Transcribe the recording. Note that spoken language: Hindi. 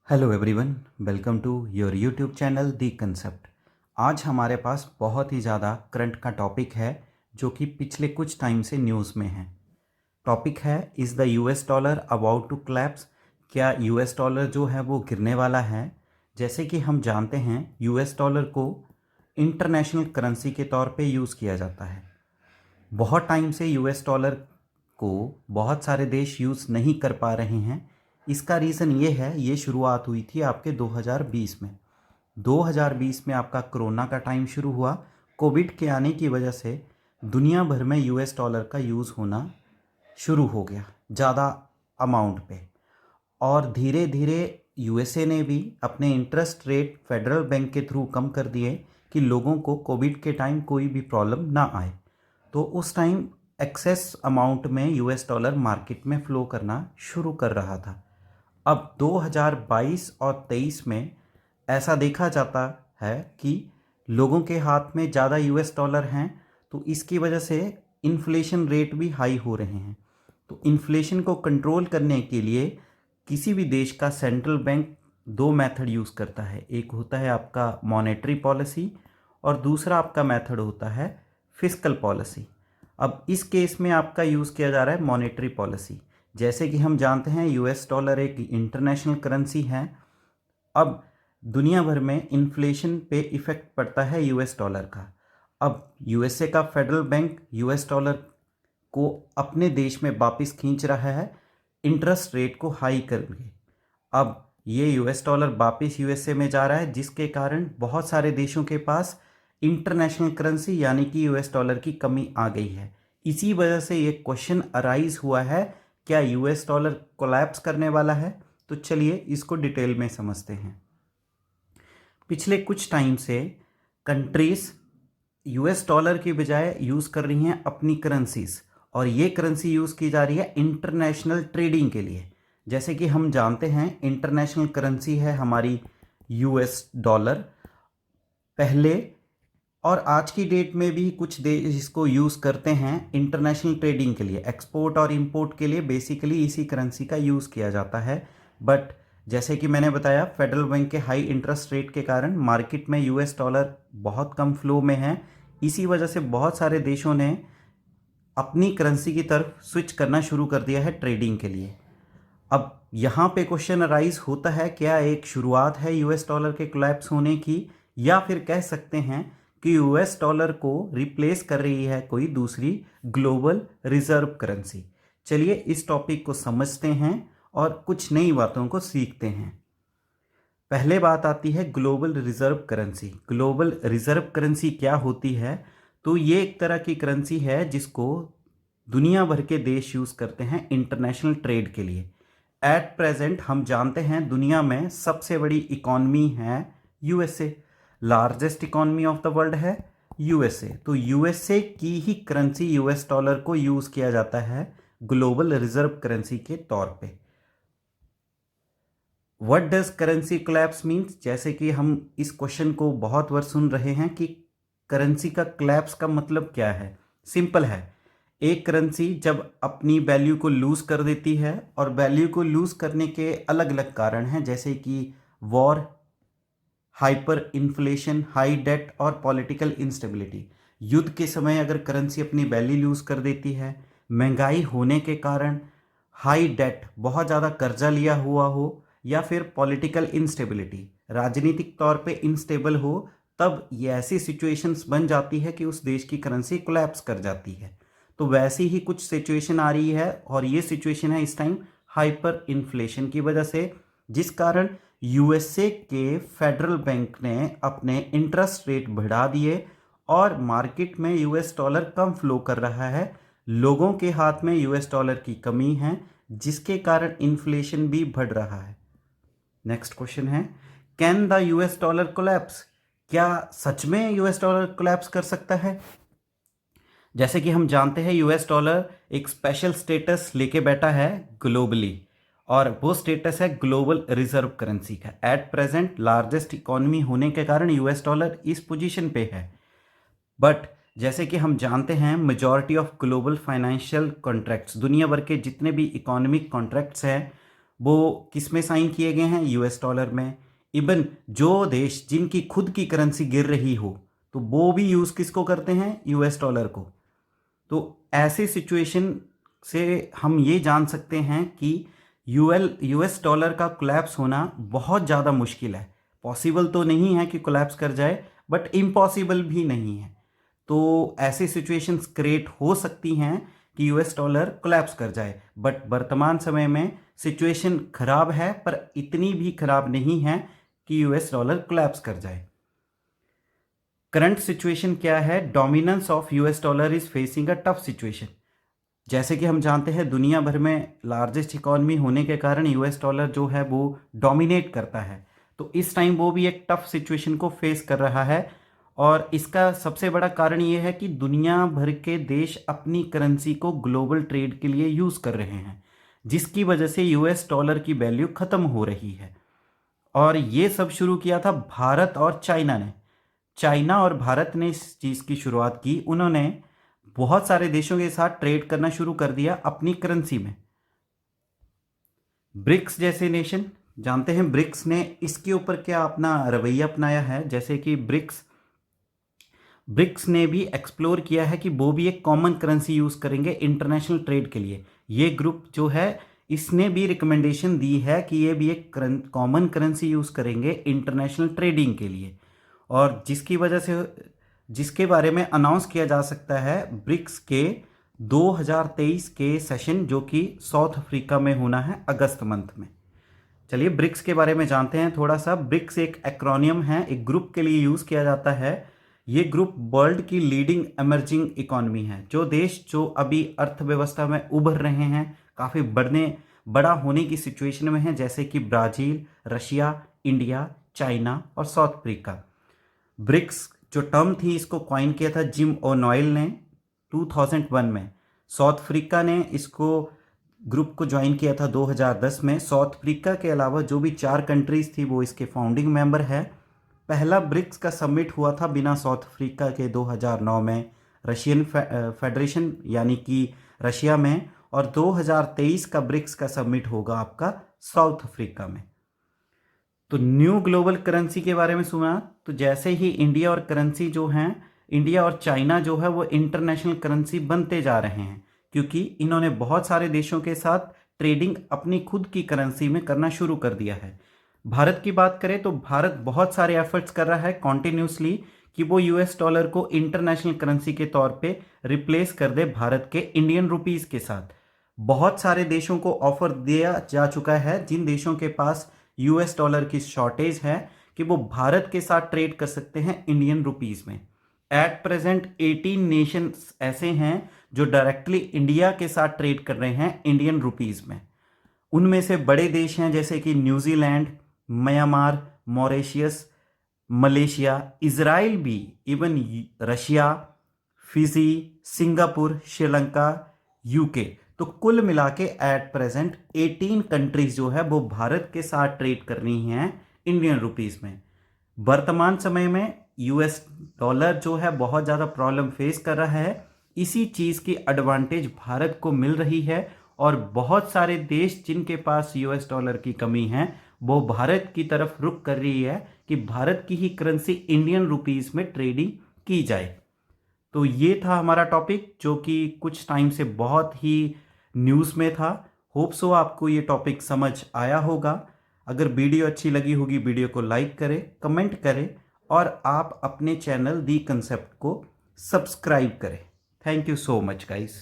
Hello everyone, welcome to your YouTube channel the concept. आज हमारे पास बहुत ही ज़्यादा करंट का टॉपिक है जो कि पिछले कुछ टाइम से न्यूज़ में है। टॉपिक है is the US dollar about to collapse. क्या यूएस डॉलर जो है वो गिरने वाला है? जैसे कि हम जानते हैं यूएस डॉलर को इंटरनेशनल करेंसी के तौर पे यूज़ किया जाता है। बहुत टाइम से यूएस डॉलर को बहुत सारे देश यूज़ नहीं कर पा रहे हैं। इसका रीज़न ये है, ये शुरुआत हुई थी आपके 2020 में। 2020 में आपका कोरोना का टाइम शुरू हुआ। कोविड के आने की वजह से दुनिया भर में यूएस डॉलर का यूज़ होना शुरू हो गया ज़्यादा अमाउंट पे। और धीरे धीरे यूएसए ने भी अपने इंटरेस्ट रेट फेडरल बैंक के थ्रू कम कर दिए कि लोगों को कोविड के टाइम कोई भी प्रॉब्लम ना आए। तो उस टाइम एक्सेस अमाउंट में यूएस डॉलर मार्केट में फ़्लो करना शुरू कर रहा था। अब 2022 और 23 में ऐसा देखा जाता है कि लोगों के हाथ में ज़्यादा यूएस डॉलर हैं, तो इसकी वजह से इन्फ्लेशन रेट भी हाई हो रहे हैं। तो इन्फ्लेशन को कंट्रोल करने के लिए किसी भी देश का सेंट्रल बैंक दो मेथड यूज़ करता है। एक होता है आपका मॉनेटरी पॉलिसी और दूसरा आपका मेथड होता है फिस्कल पॉलिसी। अब इस केस में आपका यूज़ किया जा रहा है मॉनेटरी पॉलिसी। जैसे कि हम जानते हैं यूएस डॉलर एक इंटरनेशनल करेंसी है। अब दुनिया भर में इन्फ्लेशन पे इफ़ेक्ट पड़ता है यूएस डॉलर का। अब यूएसए का फेडरल बैंक यूएस डॉलर को अपने देश में वापस खींच रहा है इंटरेस्ट रेट को हाई करके। अब ये यूएस डॉलर वापस यूएसए में जा रहा है, जिसके कारण बहुत सारे देशों के पास इंटरनेशनल करेंसी यानी कि यूएस डॉलर की कमी आ गई है। इसी वजह से ये क्वेश्चन अराइज हुआ है, क्या यूएस डॉलर कोलैप्स करने वाला है? तो चलिए इसको डिटेल में समझते हैं। पिछले कुछ टाइम से कंट्रीज यूएस डॉलर की बजाय यूज़ कर रही हैं अपनी करेंसीज, और ये करेंसी यूज़ की जा रही है इंटरनेशनल ट्रेडिंग के लिए। जैसे कि हम जानते हैं इंटरनेशनल करेंसी है हमारी यूएस डॉलर। पहले और आज की डेट में भी कुछ देश इसको यूज़ करते हैं इंटरनेशनल ट्रेडिंग के लिए, एक्सपोर्ट और इंपोर्ट के लिए बेसिकली इसी करेंसी का यूज़ किया जाता है। बट जैसे कि मैंने बताया, फेडरल बैंक के हाई इंटरेस्ट रेट के कारण मार्केट में यूएस डॉलर बहुत कम फ्लो में है। इसी वजह से बहुत सारे देशों ने अपनी करेंसी की तरफ स्विच करना शुरू कर दिया है ट्रेडिंग के लिए। अब यहाँ पे क्वेश्चन अराइज होता है, क्या एक शुरुआत है यूएस डॉलर के कोलैप्स होने की, या फिर कह सकते हैं कि यूएस डॉलर को रिप्लेस कर रही है कोई दूसरी ग्लोबल रिजर्व करेंसी। चलिए इस टॉपिक को समझते हैं और कुछ नई बातों को सीखते हैं। पहले बात आती है global reserve currency. Global reserve currency क्या होती है? तो ये एक तरह की करेंसी है जिसको दुनिया भर के देश यूज़ करते हैं इंटरनेशनल ट्रेड के लिए। एट प्रेजेंट हम जानते हैं दुनिया में सबसे बड़ी इकॉनमी है USA, largest economy of the world है यूएसए। तो यूएसए की ही करेंसी यूएस डॉलर को यूज़ किया जाता है ग्लोबल रिजर्व करेंसी के तौर पे। What does currency collapse means? जैसे कि हम इस क्वेश्चन को बहुत बार सुन रहे हैं कि करेंसी का कोलैप्स का मतलब क्या है। सिंपल है, एक करेंसी जब अपनी वैल्यू को लूज़ कर देती है, और वैल्यू को लूज़ करने के अलग अलग कारण हैं, जैसे कि war, hyperinflation, high debt और पॉलिटिकल इंस्टेबिलिटी। युद्ध के समय अगर करेंसी अपनी वैल्यू लूज़ कर देती है, महंगाई होने के कारण, हाई डेट बहुत ज़्यादा कर्जा लिया हुआ हो, या फिर पॉलिटिकल इंस्टेबिलिटी राजनीतिक तौर पे इंस्टेबल हो, तब ये ऐसी सिचुएशंस बन जाती है कि उस देश की करेंसी कोलैप्स कर जाती है। तो वैसी ही कुछ सिचुएशन आ रही है, और ये सिचुएशन है इस टाइम हाइपर इन्फ्लेशन की वजह से, जिस कारण यूएसए के फेडरल बैंक ने अपने इंटरेस्ट रेट बढ़ा दिए और मार्केट में यूएस डॉलर कम फ्लो कर रहा है। लोगों के हाथ में यूएस डॉलर की कमी है, जिसके कारण इन्फ्लेशन भी बढ़ रहा है। नेक्स्ट क्वेश्चन है, can the US dollar collapse? क्या सच में यूएस डॉलर कोलैप्स कर सकता है? जैसे कि हम जानते हैं यूएस डॉलर एक स्पेशल स्टेटस लेके बैठा है ग्लोबली, और वो स्टेटस है ग्लोबल रिजर्व करेंसी का। एट प्रेजेंट लार्जेस्ट इकोनॉमी होने के कारण यूएस डॉलर इस पोजीशन पे है। बट जैसे कि हम जानते हैं majority of global financial contracts, दुनिया भर के जितने भी इकोनॉमिक कॉन्ट्रैक्ट्स हैं, वो किस में साइन किए गए हैं? यूएस डॉलर में। इवन जो देश जिनकी खुद की करेंसी गिर रही हो तो वो भी यूज़ किसको करते हैं? यूएस डॉलर को। तो ऐसे सिचुएशन से हम ये जान सकते हैं कि यूएस डॉलर का कोलैप्स होना बहुत ज़्यादा मुश्किल है। पॉसिबल तो नहीं है कि कोलैप्स कर जाए, बट इम्पॉसिबल भी नहीं है। तो ऐसी सिचुएशंस क्रिएट हो सकती हैं कि यूएस डॉलर कोलैप्स कर जाए, बट वर्तमान समय में सिचुएशन खराब है, पर इतनी भी खराब नहीं है कि यूएस डॉलर कोलैप्स कर जाए। करंट सिचुएशन क्या है? Dominance of US dollar is facing a tough situation. जैसे कि हम जानते हैं दुनिया भर में लार्जेस्ट इकॉनमी होने के कारण यूएस डॉलर जो है वो डोमिनेट करता है। तो इस टाइम वो भी एक टफ सिचुएशन को फेस कर रहा है, और इसका सबसे बड़ा कारण ये है कि दुनिया भर के देश अपनी करेंसी को ग्लोबल ट्रेड के लिए यूज़ कर रहे हैं, जिसकी वजह से यूएस डॉलर की वैल्यू ख़त्म हो रही है। और ये सब शुरू किया था भारत और चाइना ने। चाइना और भारत ने इस चीज़ की शुरुआत की। उन्होंने बहुत सारे देशों के साथ ट्रेड करना शुरू कर दिया अपनी करेंसी में। ब्रिक्स जैसे नेशन, जानते हैं ब्रिक्स ने इसके ऊपर क्या अपना रवैया अपनाया है। जैसे कि ब्रिक्स ने भी एक्सप्लोर किया है कि वो भी एक कॉमन करेंसी यूज़ करेंगे इंटरनेशनल ट्रेड के लिए। ये ग्रुप जो है इसने भी रिकमेंडेशन दी है कि ये भी एक कॉमन करेंसी यूज़ करेंगे इंटरनेशनल ट्रेडिंग के लिए, और जिसकी वजह से जिसके बारे में अनाउंस किया जा सकता है ब्रिक्स के 2023 के सेशन, जो कि साउथ अफ्रीका में होना है अगस्त मंथ में। चलिए ब्रिक्स के बारे में जानते हैं थोड़ा सा। ब्रिक्स एक एक्रोनियम है, एक ग्रुप के लिए यूज़ किया जाता है। ये ग्रुप वर्ल्ड की लीडिंग एमर्जिंग इकॉनमी है। जो देश जो अभी अर्थव्यवस्था में उभर रहे हैं, काफ़ी बड़ा होने की सिचुएशन में है, जैसे कि ब्राज़ील, रशिया, इंडिया, चाइना और साउथ अफ्रीका। ब्रिक्स जो टर्म थी इसको कॉइन किया था जिम ओनॉयल ने 2001 में। साउथ अफ्रीका ने इसको ग्रुप को ज्वाइन किया था 2010 में। साउथ अफ्रीका के अलावा जो भी 4 कंट्रीज़ थी वो इसके फाउंडिंग मेंबर है। पहला ब्रिक्स का समिट हुआ था बिना साउथ अफ्रीका के 2009 में रशियन फेडरेशन यानी कि रशिया में, और 2023 का ब्रिक्स का समिट होगा आपका साउथ अफ्रीका में। तो न्यू ग्लोबल करेंसी के बारे में सुना, तो जैसे ही इंडिया और करेंसी जो हैं, इंडिया और चाइना जो है वो इंटरनेशनल करेंसी बनते जा रहे हैं, क्योंकि इन्होंने बहुत सारे देशों के साथ ट्रेडिंग अपनी खुद की करेंसी में करना शुरू कर दिया है। भारत की बात करें तो भारत बहुत सारे एफर्ट्स कर रहा है कॉन्टिन्यूसली कि वो यूएस डॉलर को इंटरनेशनल करेंसी के तौर पे रिप्लेस कर दे भारत के इंडियन रुपीज़ के साथ। बहुत सारे देशों को ऑफर दिया जा चुका है जिन देशों के पास यूएस डॉलर की शॉर्टेज है कि वो भारत के साथ ट्रेड कर सकते हैं इंडियन रुपीज़ में। एट प्रेजेंट 18 नेशंस ऐसे हैं जो डायरेक्टली इंडिया के साथ ट्रेड कर रहे हैं इंडियन रुपीज़ में। उनमें से बड़े देश हैं जैसे कि New Zealand, Myanmar, Mauritius, Malaysia, Israel भी, even Russia, Fiji, Singapore, Sri Lanka, UK. तो कुल मिला के एट प्रेजेंट 18 कंट्रीज जो है वो भारत के साथ ट्रेड कर रही हैं इंडियन रुपीज़ में। वर्तमान समय में यूएस डॉलर जो है बहुत ज़्यादा प्रॉब्लम फेस कर रहा है। इसी चीज़ की एडवांटेज भारत को मिल रही है, और बहुत सारे देश जिनके पास यूएस डॉलर की कमी है वो भारत की तरफ रुख कर रही है कि भारत की ही करेंसी इंडियन रुपीज़ में ट्रेडिंग की जाए। तो ये था हमारा टॉपिक जो कि कुछ टाइम से बहुत ही न्यूज़ में था। होप सो आपको ये टॉपिक समझ आया होगा। अगर वीडियो अच्छी लगी होगी वीडियो को लाइक करें, कमेंट करें, और आप अपने चैनल दी कंसेप्ट को सब्सक्राइब करें। Thank you so much guys.